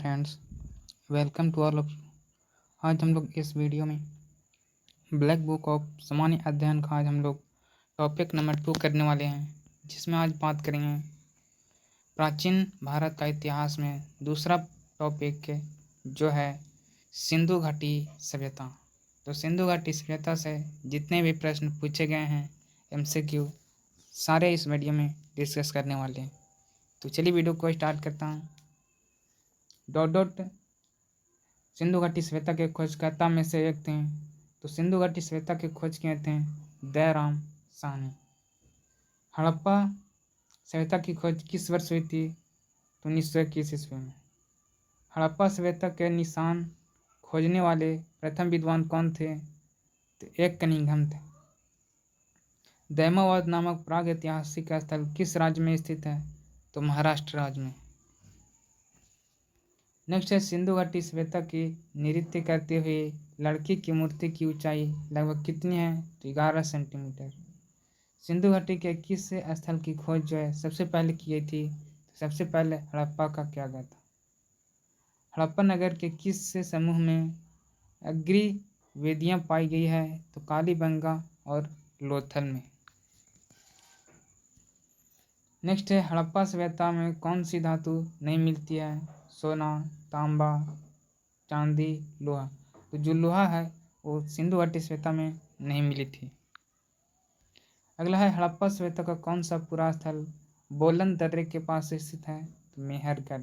Friends, welcome to all of. आज हम लोग इस वीडियो में ब्लैक बुक ऑफ सामान्य अध्ययन का आज हम लोग टॉपिक नंबर 2 करने वाले हैं, जिसमें आज बात करेंगे प्राचीन भारत का इतिहास में दूसरा टॉपिक जो है सिंधु घाटी सभ्यता। तो सिंधु घाटी सभ्यता से जितने भी प्रश्न पूछे गए हैं MCQ सारे इस वीडियो में डिस्कस करने वाले हैं। तो चलिए वीडियो को स्टार्ट करता हूँ। डॉट सिंधु घाटी सभ्यता के खोजकर्ता में से एक थे। तो सिंधु घाटी सभ्यता के खोज किए थे दयाराम साहनी। हड़प्पा सभ्यता की खोज किस वर्ष हुई थी? तो 1921 ईस्वी में। हड़प्पा सभ्यता के निशान खोजने वाले प्रथम विद्वान कौन थे? तो एक कनिंघम थे। दैमावत नामक प्राग ऐतिहासिक स्थल किस राज्य में स्थित है? तो महाराष्ट्र राज्य में। नेक्स्ट है सिंधु घाटी सभ्यता की नृत्य करते हुए लड़की की मूर्ति की ऊंचाई लगभग कितनी है? तो 11 सेंटीमीटर। सिंधु घाटी के किस स्थल की खोज जो है सबसे पहले की गई थी? तो सबसे पहले हड़प्पा का किया गया था। हड़प्पा नगर के किस समूह में अग्री वेदियां पाई गई है? तो कालीबंगा और लोथल में। नेक्स्ट है हड़प्पा सभ्यता में कौन सी धातु नहीं मिलती है? सोना, तांबा, चांदी, लोहा। तो जो लोहा है वो सिंधु घाटी सभ्यता में नहीं मिली थी। अगला है हड़प्पा सभ्यता का कौन सा पुरा स्थल बोलन दर्रे के पास स्थित है? तो मेहरगढ़।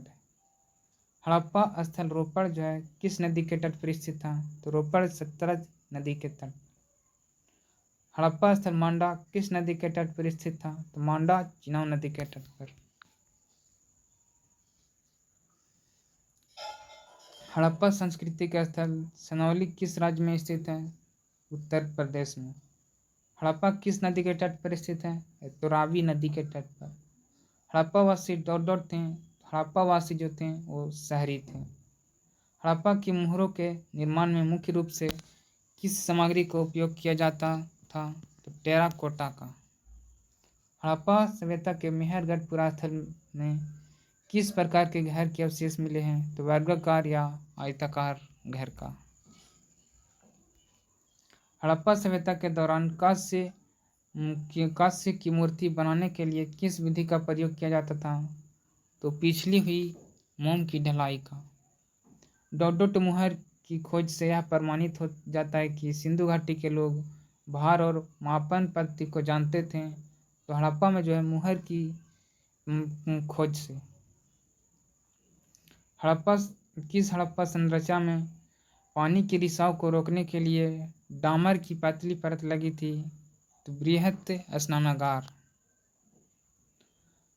हड़प्पा स्थल रोपड़ जो है किस नदी के तट पर स्थित था? तो रोपड़ सतलज नदी के तट। हड़प्पा स्थल मांडा किस नदी के तट पर स्थित था? तो मांडा चिनाब नदी के तट पर। हड़प्पा संस्कृति का स्थल सनौली किस राज्य में स्थित है? उत्तर प्रदेश में। हड़प्पा किस नदी के तट पर स्थित है? तो रावी नदी के तट पर। हड़प्पावासी डॉट थे। हड़प्पावासी जो थे वो शहरी थे। हड़प्पा की मोहरों के निर्माण में मुख्य रूप से किस सामग्री का उपयोग किया जाता था? तो टेराकोटा का। हड़प्पा सभ्यता के मेहरगढ़ पुरास्थल में किस प्रकार के घर के अवशेष मिले हैं? तो वर्गाकार या आयताकार घर का। हड़प्पा सभ्यता के दौरान कांस्य की मूर्ति बनाने के लिए किस विधि का प्रयोग किया जाता था? तो पिछली हुई मोम की ढलाई का। डॉट मुहर की खोज से यह प्रमाणित हो जाता है कि सिंधु घाटी के लोग भार और मापन पद्धति को जानते थे। तो हड़प्पा में जो है मुहर की खोज से। हड़प्पा संरचना में पानी के रिसाव को रोकने के लिए डामर की पतली परत लगी थी? तो बृहत स्नानागार।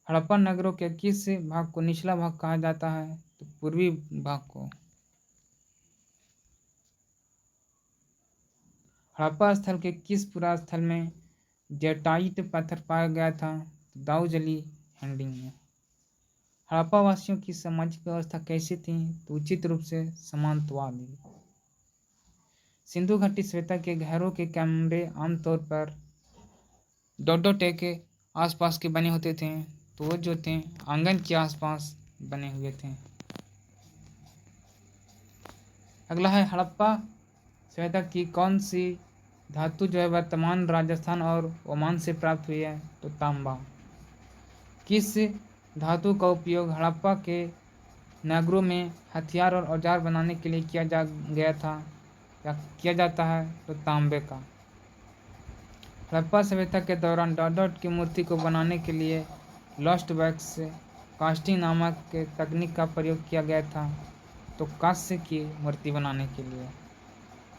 हड़प्पा नगरों के किस भाग को निचला भाग कहा जाता है? तो पूर्वी भाग को। हड़प्पा स्थल के किस पुरा स्थल में जेटाइट पत्थर पाया गया था? तो दाऊजली हैंडिंग में। हड़प्पा वासियों की सामाजिक व्यवस्था कैसी थी? तो उचित रूप से समांतवादी। सिंधु घाटी सभ्यता के घरों के कमरे आमतौर पर डॉट के आसपास के बने होते थे। तो वो जो थे आंगन के आसपास बने हुए थे। अगला है हड़प्पा सभ्यता की कौन सी धातु जो है वर्तमान राजस्थान और ओमान से प्राप्त हुई है? तो तांबा। किस धातु का उपयोग हड़प्पा के नगरों में हथियार और औजार बनाने के लिए किया गया था या किया जाता है? तो तांबे का। हड़प्पा सभ्यता के दौरान डॉट की मूर्ति को बनाने के लिए लॉस्ट वैक्स कास्टिंग नामक तकनीक का प्रयोग किया गया था। तो कांस्य की मूर्ति बनाने के लिए।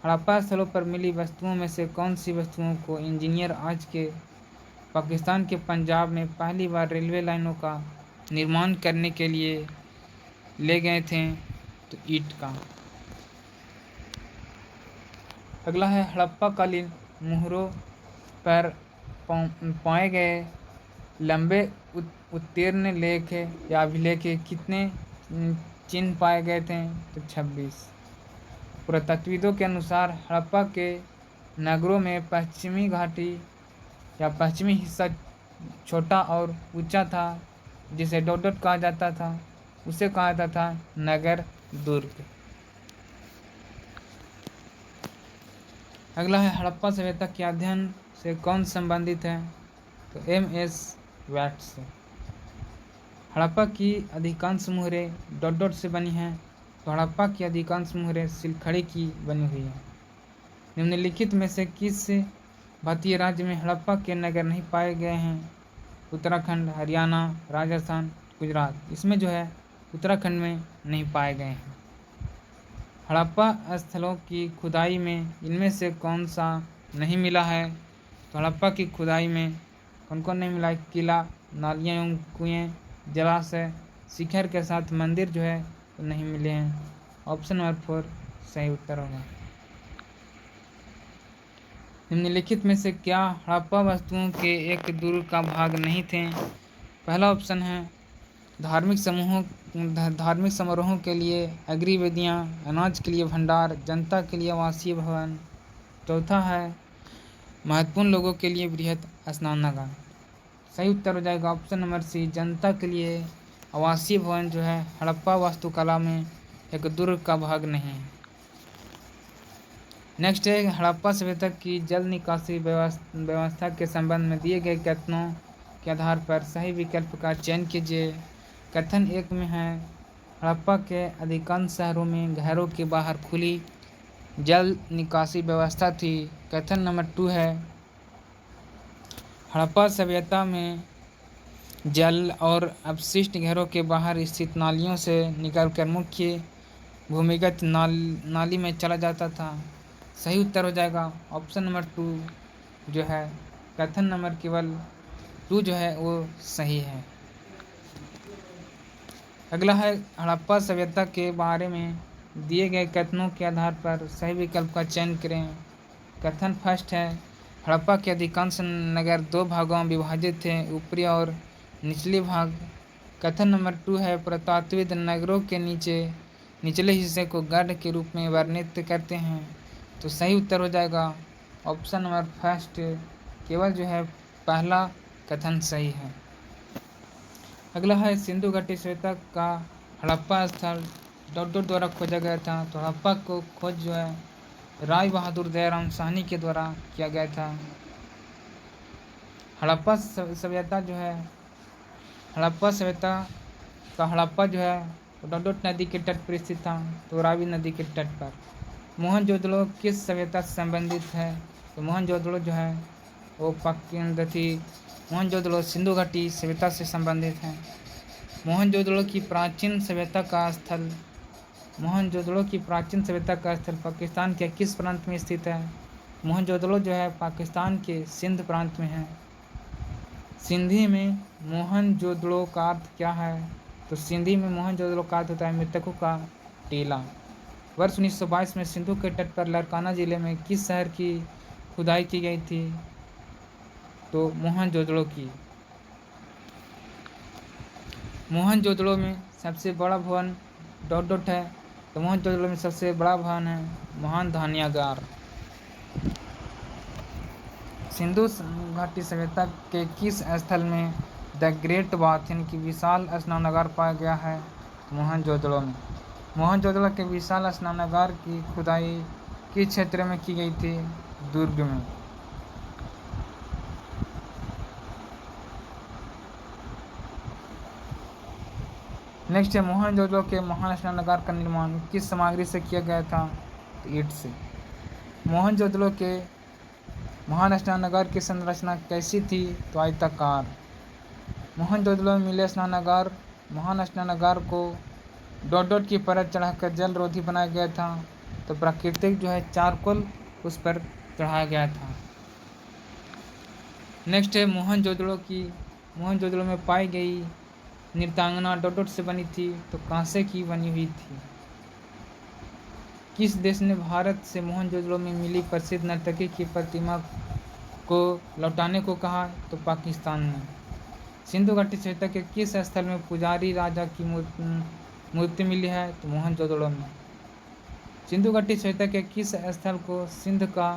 हड़प्पा स्थलों पर मिली वस्तुओं में से कौन सी वस्तुओं को इंजीनियर आज के पाकिस्तान के पंजाब में पहली बार रेलवे लाइनों का निर्माण करने के लिए ले गए थे? तो ईंट का। अगला है हड़प्पा कालीन मोहरों पर पाए गए लंबे उत्तीर्ण लेख या अभिलेख कितने चिन्ह पाए गए थे? तो 26। पुरातत्वविदों के अनुसार हड़प्पा के नगरों में पश्चिमी घाटी या पश्चिमी हिस्सा छोटा और ऊंचा था, जिसे डॉट कहा जाता था। उसे कहा जाता था नगर दुर्ग। अगला है हड़प्पा सभ्यता के अध्ययन से कौन संबंधित है, तो MS वैट्स। हड़प्पा की अधिकांश मुहरें डॉट डॉट से बनी हैं, तो हड़प्पा की अधिकांश मुहरें सिलखड़े की बनी हुई हैं। निम्नलिखित में से किस भारतीय राज्य में हड़प्पा के नगर नहीं पाए गए हैं, उत्तराखंड, हरियाणा, राजस्थान, गुजरात। इसमें जो है उत्तराखंड में नहीं पाए गए हैं। हड़प्पा स्थलों की खुदाई में इनमें से कौन सा नहीं मिला है, तो हड़प्पा की खुदाई में कौन कौन नहीं मिला है, किला, नालियाँ एवं कुएँ, जलाशय, शिखर के साथ मंदिर जो है तो नहीं मिले हैं। ऑप्शन नंबर 4 सही उत्तर होगा। निम्नलिखित में से क्या हड़प्पा वस्तुओं के एक दुर्ग का भाग नहीं थे, पहला ऑप्शन है धार्मिक समारोहों के लिए अग्रिवेदियाँ, अनाज के लिए भंडार, जनता के लिए आवासीय भवन। चौथा है महत्वपूर्ण लोगों के लिए बृहत स्नानागार। सही उत्तर हो जाएगा ऑप्शन नंबर सी, जनता के लिए आवासीय भवन जो है हड़प्पा वास्तुकला में एक दुर्ग का भाग नहीं है। नेक्स्ट है हड़प्पा सभ्यता की जल निकासी व्यवस्था के संबंध में दिए गए कथनों के आधार पर सही विकल्प का चयन कीजिए। कथन 1 में है हड़प्पा के अधिकांश शहरों में घरों के बाहर खुली जल निकासी व्यवस्था थी। कथन नंबर 2 है हड़प्पा सभ्यता में जल और अपशिष्ट घरों के बाहर स्थित नालियों से निकलकर मुख्य भूमिगत नाली में चला जाता था। सही उत्तर हो जाएगा ऑप्शन नंबर 2 जो है कथन नंबर केवल 2 जो है वो सही है। अगला है हड़प्पा सभ्यता के बारे में दिए गए कथनों के आधार पर सही विकल्प का चयन करें। कथन फर्स्ट है हड़प्पा के अधिकांश नगर 2 भागों में विभाजित थे, ऊपरी और निचले भाग। कथन नंबर 2 है पुरातत्वविद नगरों के निचले हिस्से को गढ़ के रूप में वर्णित करते हैं। तो सही उत्तर हो जाएगा ऑप्शन नंबर फर्स्ट, केवल जो है पहला कथन सही है। अगला है सिंधु घाटी सभ्यता का हड़प्पा स्थल डॉट डॉट द्वारा खोजा गया था। तो हड़प्पा को खोज जो है राय बहादुर दयाराम साहनी के द्वारा किया गया था। हड़प्पा सभ्यता जो है हड़प्पा सभ्यता का हड़प्पा जो है डॉट डॉट नदी के तट पर स्थित था, तो रावी नदी के तट पर। मोहनजोदड़ो किस सभ्यता से संबंधित है, तो मोहनजोदड़ो जो है वो मोहनजोदड़ो सिंधु घाटी सभ्यता से संबंधित है। मोहनजोदड़ो की प्राचीन सभ्यता का स्थल पाकिस्तान के किस प्रांत में स्थित है। मोहनजोदड़ो जो है पाकिस्तान के सिंध प्रांत में है। सिंधी में मोहनजोदड़ो का अर्थ क्या है, तो सिंधी में मोहनजोदड़ो का अर्थ होता है मृतकों का टीला। वर्ष 1922 में सिंधु के तट पर लारकाना जिले में किस शहर की खुदाई की गई थी, तो मोहनजोदड़ो की। मोहनजोदड़ो में सबसे बड़ा भवन डॉट डॉट है, तो मोहनजोदड़ो में सबसे बड़ा भवन है महान धान्यागार। सिंधु घाटी सभ्यता के किस स्थल में द ग्रेट बाथ यानी कि विशाल स्नानागार पाया गया है, मोहनजोदड़ो में। मोहनजोदड़ो के विशाल स्नानागार की खुदाई किस क्षेत्र में की गई थी, दुर्ग में। नेक्स्ट है मोहनजोदड़ो के महान स्नानागार का निर्माण किस सामग्री से किया गया था, तो ईंट से। मोहनजोदड़ो के महान स्नानागार की संरचना कैसी थी, तो आयताकार। मोहनजोदड़ो में मिले महान स्नानागार को डॉट डॉट की परत चढ़ाकर जल रोधी बनाया गया था, तो प्राकृतिक जो है चारकोल उस पर चढ़ाया गया था। नेक्स्ट है मोहनजोदड़ो में पाई गई नृत्यांगना डॉट डॉट से बनी थी, तो कांसे की बनी हुई थी। किस देश ने भारत से मोहनजोदड़ो में मिली प्रसिद्ध नर्तकी की प्रतिमा को लौटाने को कहा, तो पाकिस्तान ने। सिंधु घाटी सभ्यता के किस स्थल में पुजारी राजा की मूर्ति मिली है, तो मोहनजोदड़ो में। सिंधु घाटी सभ्यता के किस स्थल को सिंध का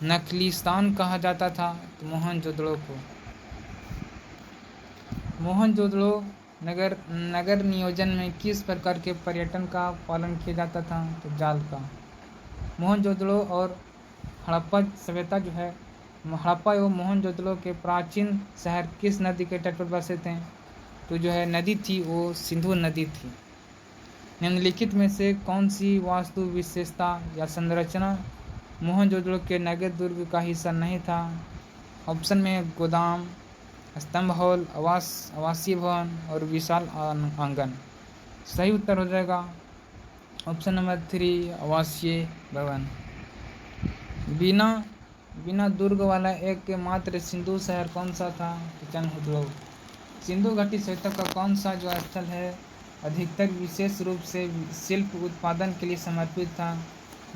नखलिस्तान कहा जाता था, तो मोहनजोदड़ो को। मोहनजोदड़ो नगर नगर नियोजन में किस प्रकार के पर्यटन का पालन किया जाता था? तो जाल का। मोहनजोदड़ो और हड़प्पा सभ्यता जो है, हड़प्पा एवं मोहनजोदड़ो के प्राचीन शहर किस नदी के तट पर बसे थे? तो जो है नदी थी वो सिंधु नदी थी। निम्नलिखित में से कौन सी वास्तु विशेषता या संरचना मोहनजोदड़ो के नगर दुर्ग का हिस्सा नहीं था? ऑप्शन में गोदाम, स्तंभ हॉल, आवासीय भवन और विशाल आंगन। सही उत्तर हो जाएगा ऑप्शन नंबर 3 आवासीय भवन। बिना दुर्ग वाला एकमात्र सिंधु शहर कौन सा था? तो चंद्रहुदड़ो। सिंधु घाटी सभ्यता का कौन सा जो स्थल है अधिकतर विशेष रूप से शिल्प उत्पादन के लिए समर्पित था,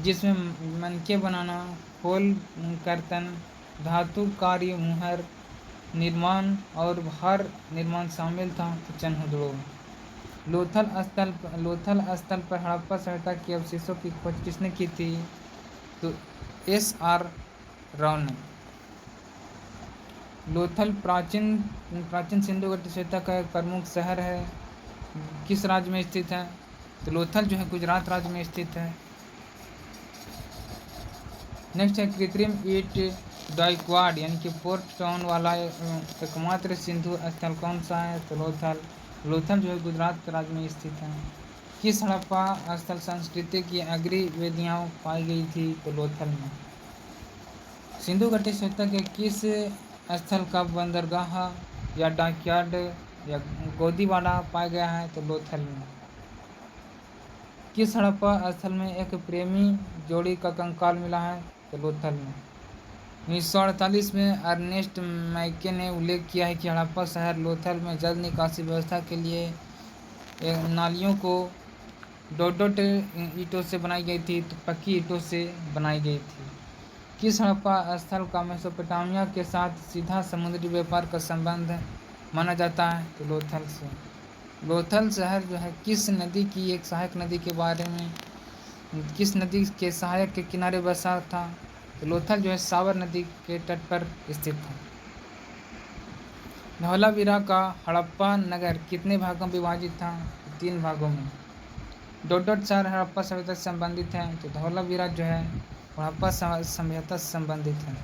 जिसमें मनके बनाना, खोल कर्तन, धातु कार्य, मुहर निर्माण और भार निर्माण शामिल था? तो चंद्रहुदड़ो। लोथल स्थल पर हड़प्पा सभ्यता के अवशेषों की खोज किसने की थी? तो SR राव ने। लोथल प्राचीन सिंधु घाटी सभ्यता का एक प्रमुख शहर है, किस राज्य में स्थित है? तो लोथल जो है गुजरात राज्य में स्थित है। नेक्स्ट है कृत्रिम ईंट गायकवाड़ यानी कि पोर्ट टाउन वाला एकमात्र सिंधु स्थल कौन सा है? तो लोथल जो है गुजरात राज्य में स्थित है। किस हड़प्पा स्थल संस्कृति की अग्री वेदियाँ पाई गई थी? तो लोथल में। सिंधु घाटी सभ्यता के किस स्थल का बंदरगाह या डॉकयार्ड या गोदीवाड़ा पाया गया है? तो लोथल में। किस हड़प्पा स्थल में एक प्रेमी जोड़ी का कंकाल मिला है? तो लोथल में। 1948 में अर्नेस्ट मैके ने उल्लेख किया है कि हड़प्पा शहर लोथल में जल निकासी व्यवस्था के लिए नालियों को डॉट ईंटों से बनाई गई थी, तो पक्की ईंटों से बनाई गई थी। किस हड़प्पा स्थल का मेसोपोटामिया के साथ सीधा समुद्री व्यापार का संबंध माना जाता है? तो लोथल से। लोथल शहर जो है किस नदी की एक सहायक नदी के बारे में किस नदी के सहायक के किनारे बसा था? तो लोथल जो है सावर नदी के तट पर स्थित था। धौलावीरा का हड़प्पा नगर कितने भागों में विभाजित था? 3 भागों में। डॉट शहर हड़प्पा सभ्यता से संबंधित है, तो धौलावीरा जो है हड़प्पा सभ्यता से संबंधित है।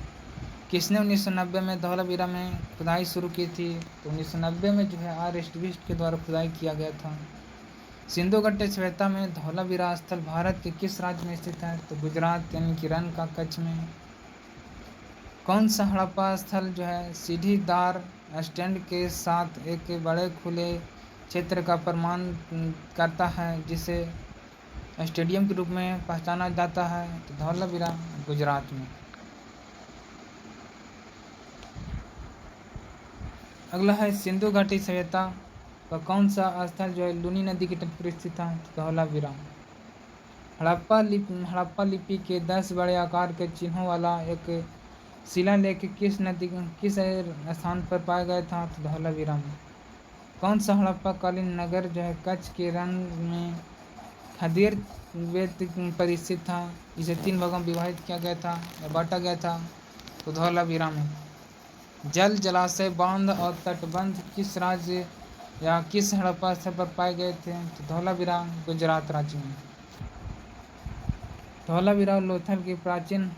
किसने 1990 में धौलावीरा में खुदाई शुरू की थी? तो 1990 में जो है R एस्टिविस्ट के द्वारा खुदाई किया गया था। सिंधु घाटी सभ्यता में धौलावीरा स्थल भारत के किस राज्य में स्थित है? तो गुजरात यानी कि रण का कच्छ में। कौन सा हड़प्पा स्थल जो है सीढ़ीदार स्टैंड के साथ एक बड़े खुले क्षेत्र का प्रमाण करता है, जिसे स्टेडियम के रूप में पहचाना जाता है? तो धौलावीरा गुजरात में। अगला है सिंधु घाटी सभ्यता का कौन सा स्थल जो है लूनी नदी के तट पर स्थित है? तो धौलावीरा। हड़प्पा लिपि के 10 बड़े आकार के चिन्हों वाला एक शिलालेख किस स्थान पर पाया गया था? तो धौलावीरा में। कौन सा हड़प्पा कालीन नगर जो है कच्छ के रण में खदेर पर स्थित था, जिसे 3 भागों में विभाजित किया गया था या बांटा गया था? तो धौलावीरा में। जल, जलाशय, बांध और तटबंध किस राज्य या किस हड़प्पा स्थल पर पाए गए थे? तो धौलावीरा गुजरात राज्य में। धौलावीरा और लोथल की प्राचीन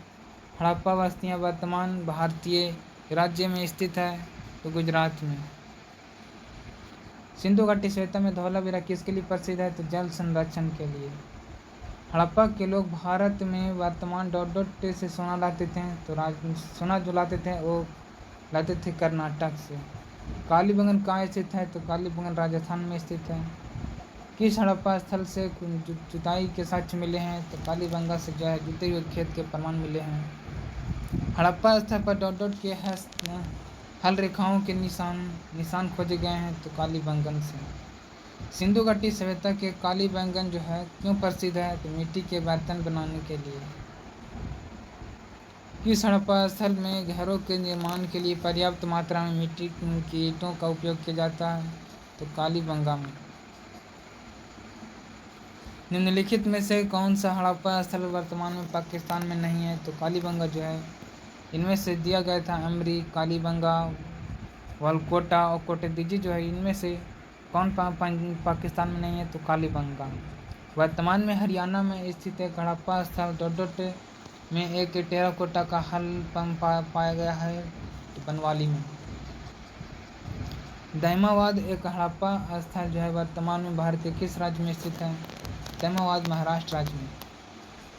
हड़प्पा बस्तियां वर्तमान भारतीय राज्य में स्थित है, तो गुजरात में। सिंधु घाटी सभ्यता में धौलावीरा किसके लिए प्रसिद्ध है? तो जल संरक्षण के लिए। हड़प्पा के लोग भारत में वर्तमान डॉट से सोना लाते थे, तो सोना जो लाते थे वो लाते थे कर्नाटक से। कालीबंगन कहाँ स्थित है? तो कालीबंगन राजस्थान में स्थित है। किस हड़प्पा स्थल से जुताई के साक्ष्य मिले हैं? तो कालीबंगा से जो है जुते हुए खेत के प्रमाण मिले हैं। हड़प्पा स्थल पर डॉट के हल रेखाओं के निशान खोजे गए हैं, तो कालीबंगन से। सिंधु घाटी सभ्यता के कालीबंगन जो है क्यों प्रसिद्ध है? तो मिट्टी के बर्तन बनाने के लिए। किस हड़प्पा स्थल में घरों के निर्माण के लिए पर्याप्त मात्रा में मिट्टी की ईंटों का उपयोग किया जाता है? तो कालीबंगा में। निम्नलिखित में से कौन सा हड़प्पा स्थल वर्तमान में पाकिस्तान में नहीं है? तो कालीबंगा जो है इनमें से दिया गया था अमरी, कालीबंगा, वालकोटा और कोटदीजी जो है इनमें से कौन पाकिस्तान में नहीं है? तो कालीबंगा। वर्तमान में हरियाणा में स्थित एक हड़प्पा स्थल डोडोट में एक टेराकोटा का हल पाया गया है, तो बनवाली में। दैमाबाद एक हड़प्पा स्थल जो है वर्तमान में भारत के किस राज्य में स्थित है? दैमाबाद महाराष्ट्र राज्य में।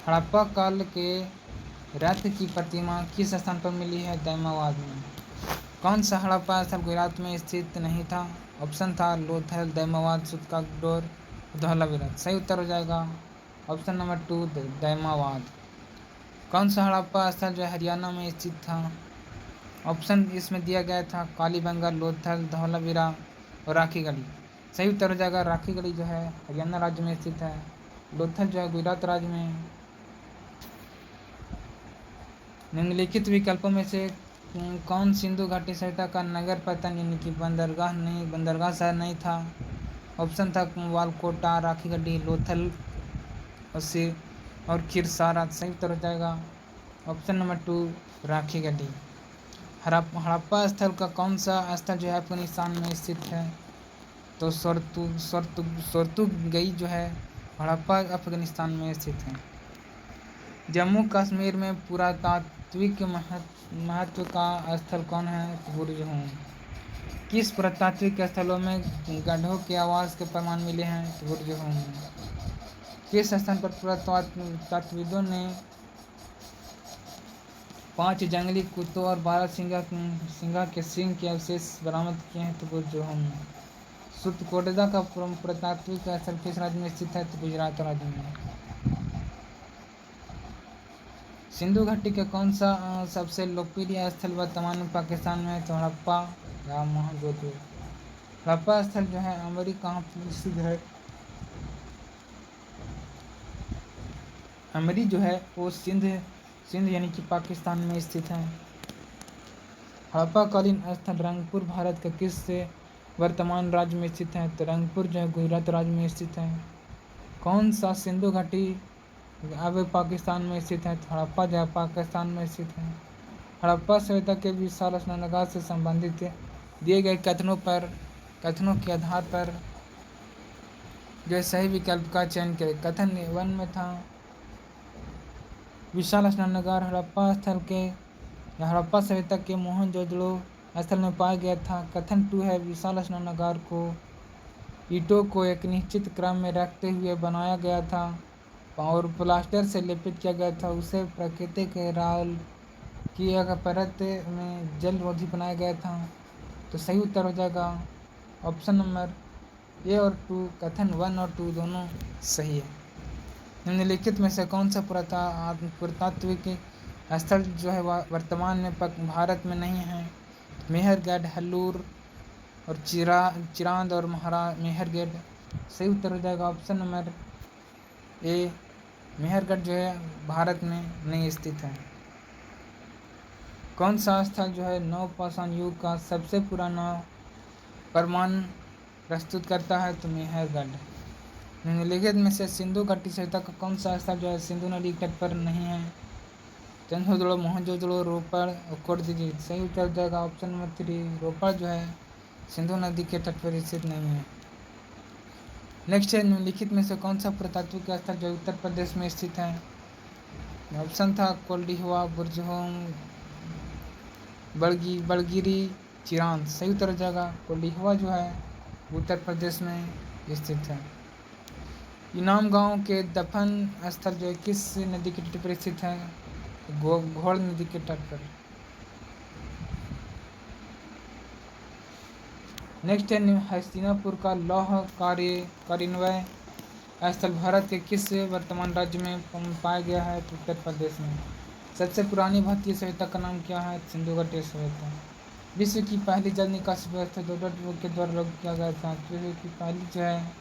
हड़प्पा काल के रथ की प्रतिमा किस स्थान पर मिली है? दैमाबाद में। कौन सा हड़प्पा स्थल गुजरात में स्थित नहीं था? ऑप्शन था लोथल, दैमाबाद, सूतकागडोर, धौलावीरा। सही उत्तर हो जाएगा ऑप्शन नंबर 2 दैमाबाद। कौन सा हड़प्पा स्थल जो है हरियाणा में स्थित था? ऑप्शन इसमें दिया गया था कालीबंगा, लोथल, धौलावीरा और राखीगढ़ी। सही उत्तर हो जाएगा राखीगढ़ी जो है हरियाणा राज्य में स्थित है, लोथल जो है गुजरात राज्य में। निम्नलिखित विकल्पों में से कौन सिंधु घाटी सभ्यता का नगर पतन यानी कि बंदरगाह शहर नहीं था? ऑप्शन था वालकोटा, राखीगढ़ी, लोथल और खिरसारा। सही उत्तर हो जाएगा ऑप्शन नंबर 2 राखीगढ़ी। हड़प्पा स्थल का कौन सा स्थल जो है अफगानिस्तान में स्थित है? तो सोर्तुगई जो है हड़प्पा अफगानिस्तान में स्थित है। जम्मू कश्मीर में पुरातात्विक महत्व का स्थल कौन है? बुर्ज हूँ। किस पुरातात्विक स्थलों में गड्ढों के आवास के प्रमाण मिले हैं? बुर्ज हूँ। किस स्थान पर पुरातत्वविदों ने 5 जंगली कुत्तों और 12 सिंगा के सींग के अवशेष बरामद किए हैं? तो बुर्ज हूँ। सूतकोटदा का पुरातात्विक स्थल किस राज्य में स्थित है? तो गुजरात राज्य में। सिंधु घाटी का कौन सा सबसे लोकप्रिय स्थल वर्तमान में पाकिस्तान में? तो हड़प्पा या मोहनजोदड़ो। हड़प्पा स्थल जो है अमरी कहाँ स्थित है? अमरी जो है वो सिंध यानी कि पाकिस्तान में स्थित है। हड़प्पा कालीन स्थल रंगपुर भारत का किस वर्तमान राज्य में स्थित है? तो रंगपुर जो है गुजरात राज्य में स्थित है। कौन सा सिंधु घाटी अब पाकिस्तान में स्थित है? तो हड़प्पा जो है पाकिस्तान में स्थित है। हड़प्पा सभ्यता के विशाल स्नानागार से संबंधित दिए गए कथनों के आधार पर जो सही विकल्प का चयन करें। कथन 1 में था विशाल स्नानागार हड़प्पा स्थल के हड़प्पा सभ्यता के मोहनजोदड़ो स्थल में पाया गया था। कथन 2 है विशाल स्नानागार को ईंटों को एक निश्चित क्रम में रखते हुए बनाया गया था और प्लास्टर से लेपित किया गया था। उसे प्राकृतिक राल की एक परत में जल रोधी बनाया गया था। तो सही उत्तर हो जाएगा ऑप्शन नंबर ए और 2। कथन 1 और 2 दोनों सही है। निम्नलिखित में से कौन सा पुरातात्विक स्थल जो है वर्तमान में भारत में नहीं है? मेहरगढ़, हल्लूर और चिरांद और मेहरगढ़। सही उत्तर हो जाएगा ऑप्शन नंबर ए। मेहरगढ़ जो है भारत में नहीं स्थित है। कौन सा स्थल जो है नवपाषाण युग का सबसे पुराना प्रमाण प्रस्तुत करता है? तो मेहरगढ़। निम्नलिखित में से सिंधु घाटी सभ्यता का कौन सा स्थल जो है सिंधु नदी तट पर नहीं है? चंद्रजोड़ो, मोहनजोदड़ो, रोपड़ और कोटदीजी। सही उत्तर जाएगा ऑप्शन नंबर 3 रोपड़ जो है सिंधु नदी के तट पर स्थित नहीं है। नेक्स्ट है निम्नलिखित में से कौन सा पुरातात्विक स्थल जो उत्तर प्रदेश में स्थित है? ऑप्शन था कोल्डिहवा, बुरजहोम, बड़गिरी, चिरांद। सही उत्तर जाएगा कोल्डिहवा जो है उत्तर प्रदेश में स्थित है। इनाम गांव के दफन स्थल जो है किस नदी के तट पर स्थित है? घोड़ नदी के तट पर। नेक्स्ट है हस्तिनापुर का लौह कार्यान्वयन स्थल भारत के किस वर्तमान राज्य में पाया गया है? तो उत्तर प्रदेश में। सबसे पुरानी भारतीय सभ्यता का नाम क्या है? सिंधु घाटी सभ्यता। विश्व की पहली जल निकासी व्यवस्था डोडोट के द्वारा लागू किया गया था। विश्व की पहली जो है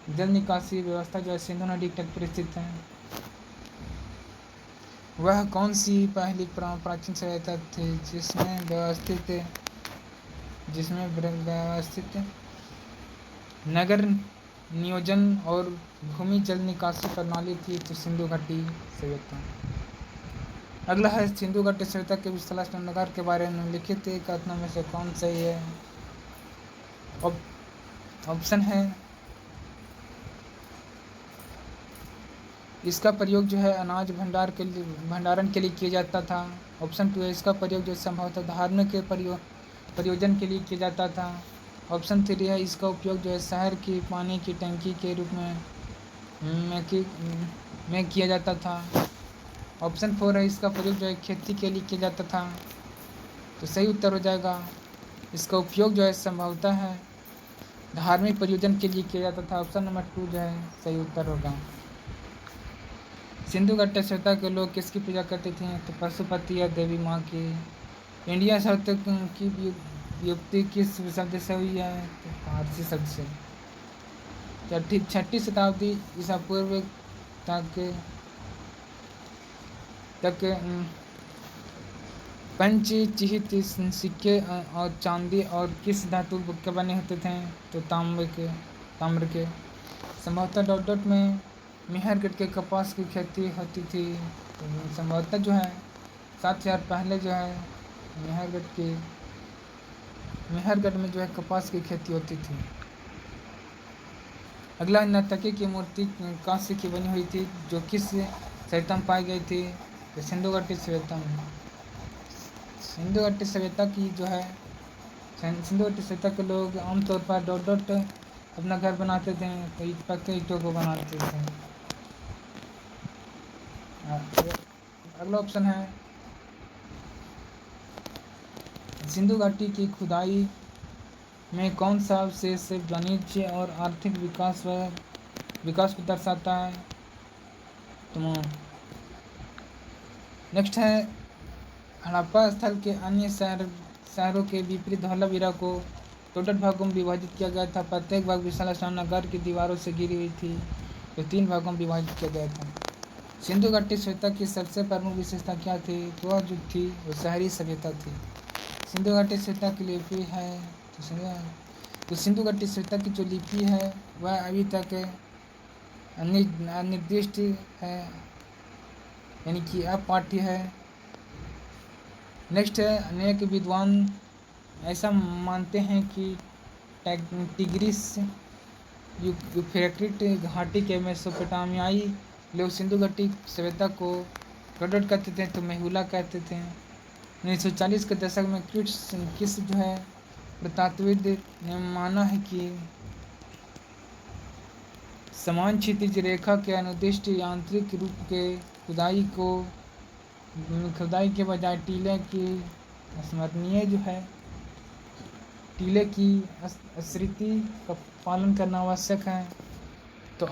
जल निकासी व्यवस्था जो है सिंधु नदी तट पर स्थित है। वह कौन सी पहली प्राचीन सभ्यता थी जिसमें व्यवस्थित नगर नियोजन और भूमि जल निकासी प्रणाली थी? तो सिंधु घाटी सभ्यता। अगला है सिंधु घाटी सभ्यता के विशाल स्नानागार के बारे में निम्नलिखित कथनों में से कौन सही है? ऑप्शन है इसका प्रयोग जो है अनाज भंडारण के लिए किया जाता था। ऑप्शन 2 है इसका प्रयोग जो संभवतः धार्मिक प्रयोजन के लिए किया जाता था। ऑप्शन 3 है इसका उपयोग जो है शहर की पानी की टंकी के रूप में किया जाता था। ऑप्शन 4 है इसका प्रयोग जो है खेती के लिए किया जाता था। तो सही उत्तर हो जाएगा इसका उपयोग जो है संभवतः है धार्मिक प्रयोजन के लिए किया जाता था। ऑप्शन नंबर 2 जो है सही उत्तर होगा। सिंधु घाटी सभ्यता के लोग किसकी पूजा करते थे? तो पशुपति या देवी माँ की। इंडिया शब्द की व्युत्पत्ति किस शब्द से हुई है? तो फारसी शब्द से। छठी शताब्दी ईसा पूर्व तक पंचचिहित सिक्के और चांदी और किस धातु के बने होते थे? तो ताम्र के। संभवतः डॉट में मेहरगढ़ के कपास की खेती होती थी। तो संभवतः जो है 7000 पहले जो है मेहरगढ़ में जो है कपास की खेती होती थी। अगला नर्तकी की मूर्ति कांस्य की बनी हुई थी जो किस सभ्यता में पाई गई थी? तो सिंधु घाटी सभ्यता में। सिंधु घाटी सभ्यता की जो है सिंधु घाटी सभ्यता के लोग आमतौर पर डॉट अपना घर बनाते थे। तो पक्के ईंटों को बनाते थे। अगला ऑप्शन है सिंधु घाटी की खुदाई में कौन सा अवशेष वाणिज्य और आर्थिक विकास को दर्शाता है? तो नेक्स्ट है हड़प्पा स्थल के अन्य शहरों के विपरीत धौलावीरा को टोटल भागों में विभाजित किया गया था। प्रत्येक भाग विशाल स्नानागार की दीवारों से घिरी हुई थी। तो 3 भागों में विभाजित किया गया था। सिंधु घाटी सभ्यता की सबसे प्रमुख विशेषता क्या थी? तो वह जो थी वो शहरी सभ्यता थी। सिंधु घाटी सभ्यता की लिपि है तो सिंधु घाटी सभ्यता की जो लिपि है वह अभी तक अनिर्दिष्ट है, यानी कि अपाठ्य है। नेक्स्ट है अनेक विद्वान ऐसा मानते हैं कि टिग्रिस यूफ्रेटिस घाटी के मेसोपोटामियाई लोग सिंधु घाटी सभ्यता को डॉट कहते थे तो मेहुला कहते थे। 1940 के दशक में किस जो है प्रतात्विद ने माना है कि समान क्षितिज रेखा के अनुदिष्ट यांत्रिक रूप के खुदाई के बजाय टीले की स्मृति का पालन करना आवश्यक है। तो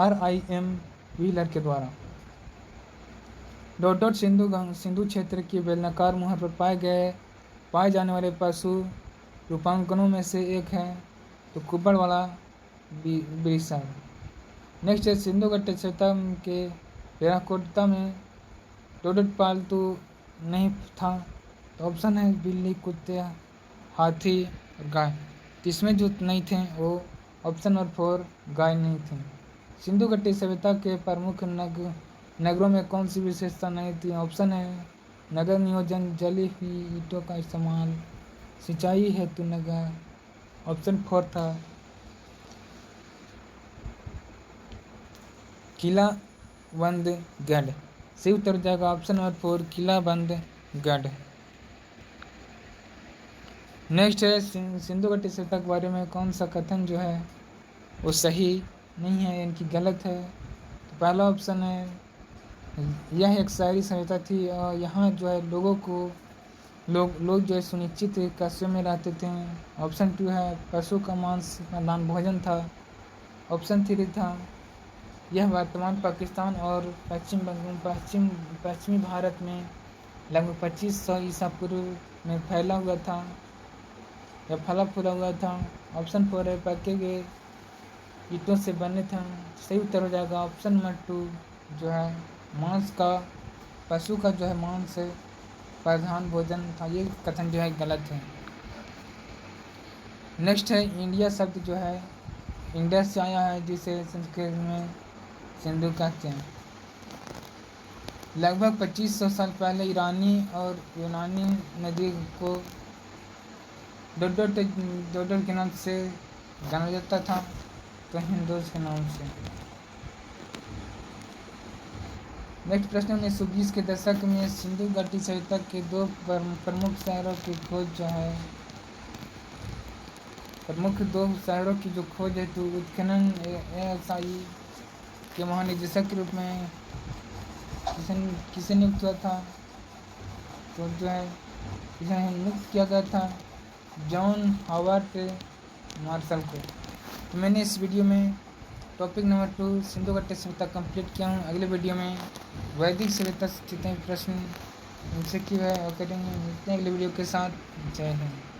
RIM व्हीलर के द्वारा डॉट सिंधु क्षेत्र की बेलनाकार मुहर पर पाए जाने वाले पशु रूपांकनों में से एक है। तो कुब्बड़ वाला बिरसा। नेक्स्ट है सिंधु घाटी सभ्यता के टेराकोटा में डॉट पालतू नहीं था। तो ऑप्शन है बिल्ली, कुत्ते, हाथी और गाय। इसमें जो नहीं थे वो ऑप्शन नंबर 4 गाय नहीं थे। सिंधु घाटी सभ्यता के प्रमुख नगरों में कौन सी विशेषता नहीं थी? ऑप्शन है नगर नियोजन, जली हुई ईंटों का इस्तेमाल, सिंचाई हेतु नगर। ऑप्शन 4 था किलाबंदगढ़। सही उत्तर हो जाएगा ऑप्शन नंबर 4 किलाबंदगढ़। नेक्स्ट है सिंधु घाटी सभ्यता के बारे में कौन सा कथन जो है वो सही नहीं है, यानी कि गलत है? तो पहला ऑप्शन है यह एक शहरी सभ्यता थी और यहाँ जो है लोग जो है सुनिश्चित कस्बे में रहते थे। ऑप्शन 2 है पशु का मांस दान भोजन था। ऑप्शन 3 था यह वर्तमान पाकिस्तान और पश्चिमी भारत में लगभग 2500 ईसा पूर्व में फैला हुआ था या फला फूला हुआ था। ऑप्शन 4 है पक्के गए ईंटों से बने था। सही उत्तर हो जाएगा ऑप्शन नंबर 2 जो है पशु का जो है मांस प्रधान भोजन था। ये कथन जो है गलत है। नेक्स्ट है इंडिया शब्द जो है इंडस से आया है जिसे संस्कृत में सिंधु कहते हैं। लगभग 2500 साल पहले ईरानी और यूनानी नदी को डोडो के नाम से जाना जाता था, तो हिंदूज के नाम से। नेक्स्ट प्रश्न 1920 के दशक में सिंधु घाटी सभ्यता के दो प्रमुख शहरों की खोज जो है, प्रमुख दो शहरों की जो खोज है तो उत्खनन ASI के महानिदेशक के रूप में किसे नियुक्त हुआ था, तो जो है इसे नियुक्त किया गया था जॉन हॉवर्ड मार्शल को। तो मैंने इस वीडियो में टॉपिक नंबर 2 सिंधु घाटी सभ्यता कंप्लीट किया हूँ। अगले वीडियो में वैदिक सभ्यता से जितने प्रश्न उनसे क्यों है और करेंगे। मिलते हैं अगले वीडियो के साथ। जय हिंद।